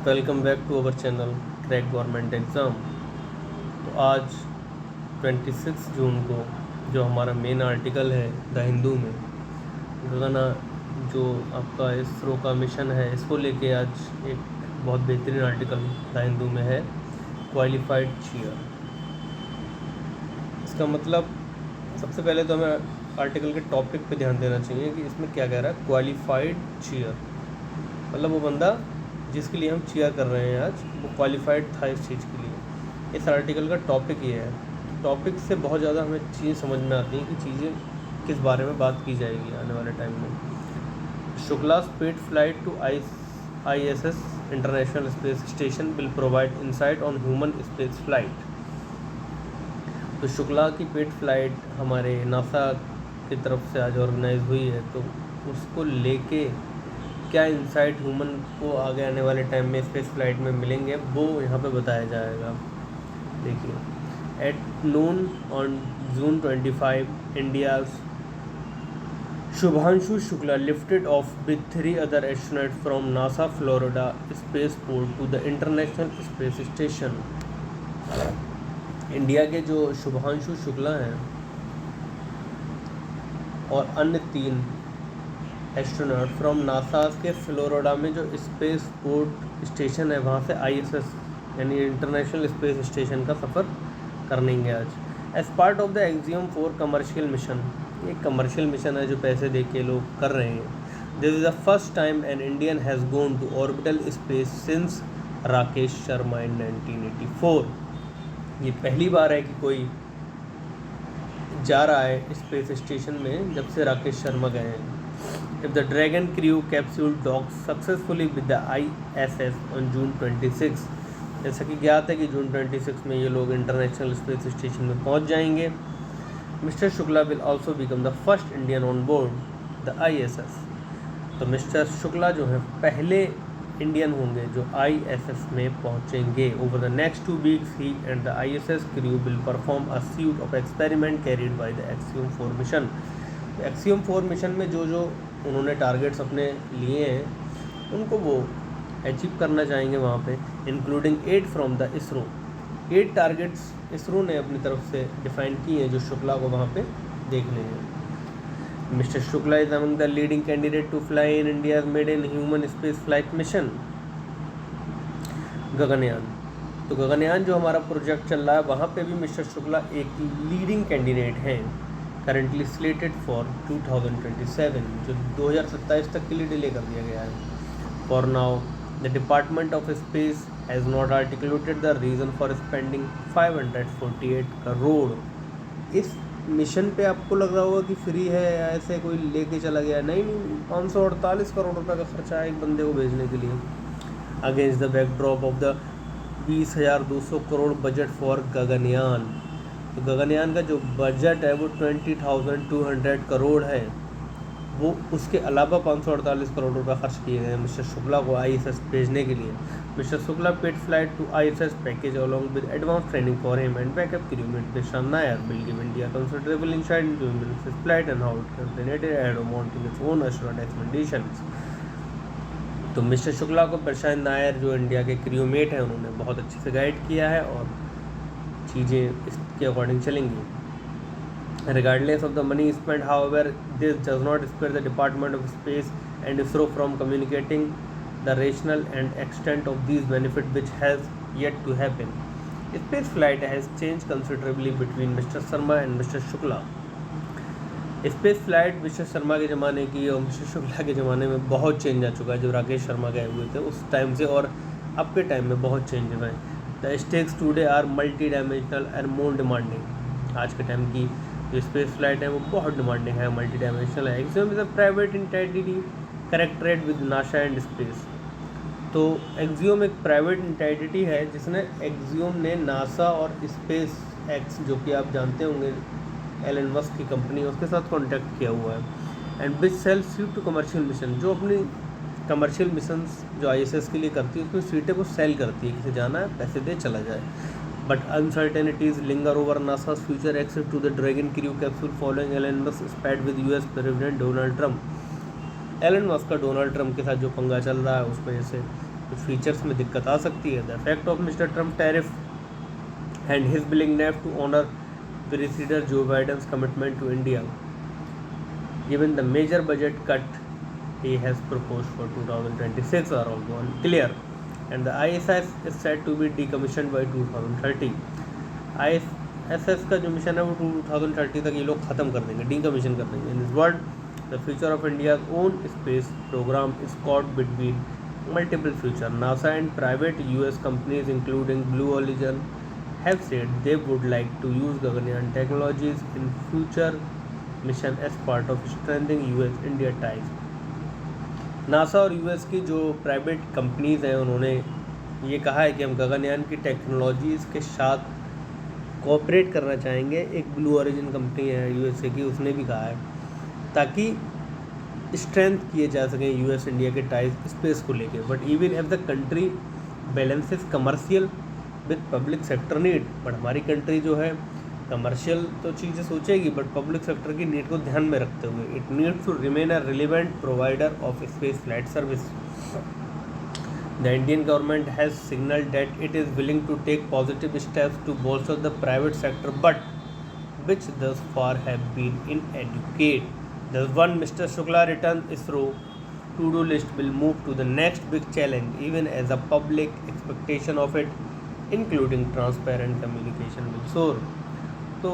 Welcome back to our channel crack government exam. तो आज 26 June को जो हमारा मेन आर्टिकल है द हिंदू में गगना जो आपका इसरो का मिशन है इसको लेके आज एक बहुत बेहतरीन आर्टिकल द हिंदू में है, क्वालिफाइड चीयर। इसका मतलब सबसे पहले तो हमें आर्टिकल के टॉपिक पे ध्यान देना चाहिए कि इसमें क्या कह रहा है। क्वालिफाइड चीयर मतलब वो बंदा जिसके लिए हम चीयर कर रहे हैं आज वो क्वालिफाइड था इस चीज़ के लिए। इस आर्टिकल का टॉपिक ये है। टॉपिक से बहुत ज़्यादा हमें चीज़ें समझ में आती हैं कि चीज़ें किस बारे में बात की जाएगी आने वाले टाइम में। Shukla paid flight to ISS international space station will provide insight on human space flight. तो शुक्ला की पेड फ्लाइट हमारे नासा की तरफ से आज ऑर्गेनाइज हुई है, तो उसको लेके क्या इंसाइट ह्यूमन को आगे आने वाले टाइम में स्पेस फ्लाइट में मिलेंगे वो यहाँ पे बताया जाएगा। देखिए, at noon on June 25 India's Shubhanshu Shukla lifted off with 3 other astronauts from NASA Florida space port to the international space station. India के जो शुभांशु शुक्ला हैं और अन्य 3 एस्ट्रोनॉट फ्रॉम नासा के फ्लोरिडा में जो स्पेस पोर्ट स्टेशन है वहाँ से ISS यानी इंटरनेशनल स्पेस स्टेशन का सफ़र करेंगे आज as part of the Axiom 4 commercial mission. ये कमर्शियल मिशन है जो पैसे दे के लोग कर रहे हैं। This is the first time an Indian has gone to orbital space since Rakesh Sharma in 1984। ये पहली बार है कि कोई जा रहा है स्पेस स्टेशन में जब से राकेश शर्मा गए हैं। If the Dragon crew capsule docked successfully with the ISS on June 26, जैसा कि ज्ञात है कि जून 26 में ये लोग इंटरनेशनल स्पेस स्टेशन में पहुंच जाएंगे। Mister Shukla will also become the first Indian on board the ISS। तो मिस्टर शुक्ला जो है पहले इंडियन होंगे जो ISS में पहुंचेंगे। Over the next 2 weeks he and the ISS crew will perform a suite of experiment carried by the Axiom 4 mission। Axiom 4 mission में जो उन्होंने टारगेट्स अपने लिए हैं उनको वो अचीव करना चाहेंगे वहाँ पे, including 8 from the ISRO. 8 targets ISRO ने अपनी तरफ से डिफाइन किए हैं जो शुक्ला को वहाँ पे देखने हैं। Mister Shukla is among the leading candidate to fly in India made in human space flight mission Gaganyaan. तो गगनयान जो हमारा प्रोजेक्ट चल रहा है वहाँ पे भी मिस्टर शुक्ला एक लीडिंग कैंडिडेट हैं, करंटली स्लेटेड फॉर 2027 जो 2027 तक के लिए डिले कर दिया गया है। For now the department of space has not articulated the reason for spending 548 crore. इस मिशन पे आपको लग रहा होगा कि फ्री है या ऐसे कोई लेके चला गया, नहीं 548 करोड़ रुपए का खर्चा है एक बंदे को भेजने के लिए। Against the backdrop of the 20,200 crore budget for Gaganyaan. तो गगनयान का जो बजट है वो 20,200 करोड़ है, वो उसके अलावा 548 करोड़ रुपए खर्च किए गए हैं मिस्टर शुक्ला को ISS भेजने के लिए। Mister Shukla paid flight to ISS package along with advance training for him and backup crew mate Prashant Nair will give India considerable insight into this flight and how it completed ahead of mounting its own astronaut expeditions. तो mister Shukla को प्रशांत नायर जो India के crewmate हैं उन्होंने बहुत अच्छे से guide किया है और चीज़ें इसके अकॉर्डिंग चलेंगी। Regardless of the money spent, however, this does not spare the Department of Space and ISRO from communicating the rationale and extent of these benefits, which has yet to happen. Space flight has changed considerably between Mr. Sharma and Mr. Shukla. Space flight mister Sharma के ज़माने की और mister Shukla के ज़माने में बहुत change आ चुका है। जो राकेश शर्मा गए हुए थे उस टाइम से और अब के टाइम में बहुत चेंज हुए हैं। The stakes today are multi dimensional and more demanding. आज के टाइम की जो स्पेस फ्लाइट है वो बहुत डिमांडिंग है, मल्टी डायमेंशनल है। Axiom is a private entity contracted with NASA and space. तो एक्सियम एक प्राइवेट एंटिटी है जिसने एक्सियम ने नासा और स्पेस एक्स जो कि आप जानते होंगे एलन मस्क की कंपनी है उसके साथ कॉन्टैक्ट किया हुआ है। And which sell suit to commercial mission, जो अपनी कमर्शियल मिशंस जो ISS के लिए करती है उसमें सीटें वो सेल करती है, किसे जाना है पैसे दे चला जाए। But uncertainties linger over NASA's future access to the Dragon crew capsule following Elon Musk spat with US president Donald Trump. Elon Musk का डोनाल्ड ट्रंप के साथ जो पंगा चल रहा है उस वजह से कुछ फीचर्स में दिक्कत आ सकती है। The effect of Mister Trump tariff and his willingness to honour President Joe Biden's commitment to India given the major budget cut he has proposed for 2026 are also unclear and the ISS is said to be decommissioned by 2030। ISS का जो mission है वो 2030 तक ये लोग ख़त्म कर देंगे, डीकमीशन कर देंगे। In this world the future of India's own space program is caught between multiple future। NASA and private US companies including Blue Origin have said they would like to use Gaganyaan technologies in future mission as part of strengthening US-India ties। NASA और US की जो private companies हैं उन्होंने ये कहा है कि हम गगनयान की टेक्नोलॉजीज़ के साथ कोऑपरेट करना चाहेंगे। एक ब्लू ओरिजिन कंपनी है यूएसए की, उसने भी कहा है, ताकि स्ट्रेंथ किए जा सकें यूएस इंडिया के टाइज स्पेस को लेके। But even if the country balances commercial with public sector need, but हमारी कंट्री जो है कमर्शियल तो चीज़ें सोचेगी बट पब्लिक सेक्टर की नीड को ध्यान में रखते हुए it needs to remain a relevant provider of space flight service. The Indian government has signalled that it is willing to take positive steps to bolster the private sector but which thus far have been inadequate। Thus one Mr. Shukla returns ISRO to-do list will move to the next big challenge even as a public expectation of it including transparent communication with SOAR। तो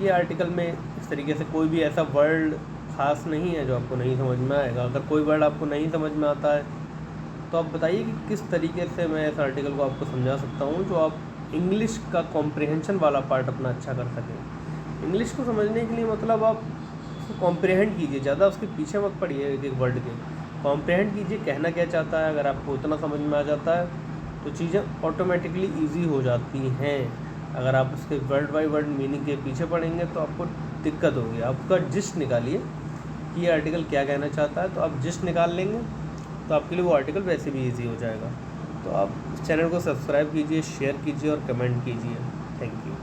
ये article में इस तरीके से कोई भी ऐसा word ख़ास नहीं है जो आपको नहीं समझ में आएगा। अगर कोई वर्ड आपको नहीं समझ में आता है तो आप बताइए कि किस तरीके से मैं इस आर्टिकल को आपको समझा सकता हूँ जो आप इंग्लिश का कॉम्प्रिहेंशन वाला पार्ट अपना अच्छा कर सकें। इंग्लिश को समझने के लिए मतलब आप उसको कॉम्प्रिहेंड कीजिए, ज़्यादा उसके पीछे मत पड़िए एक वर्ड के, कॉम्प्रिहेंड कीजिए कहना क्या चाहता है। अगर आपको उतना समझ में आ जाता है तो चीज़ें ऑटोमेटिकली ईजी हो जाती हैं। अगर आप उसके वर्ड बाई वर्ड मीनिंग के पीछे पढ़ेंगे तो आपको दिक्कत होगी। आपका जिस्ट निकालिए कि ये आर्टिकल क्या कहना चाहता है, तो आप जिस्ट निकाल लेंगे तो आपके लिए वो आर्टिकल वैसे भी इजी हो जाएगा। तो आप इस चैनल को सब्सक्राइब कीजिए, शेयर कीजिए और कमेंट कीजिए। Thank you.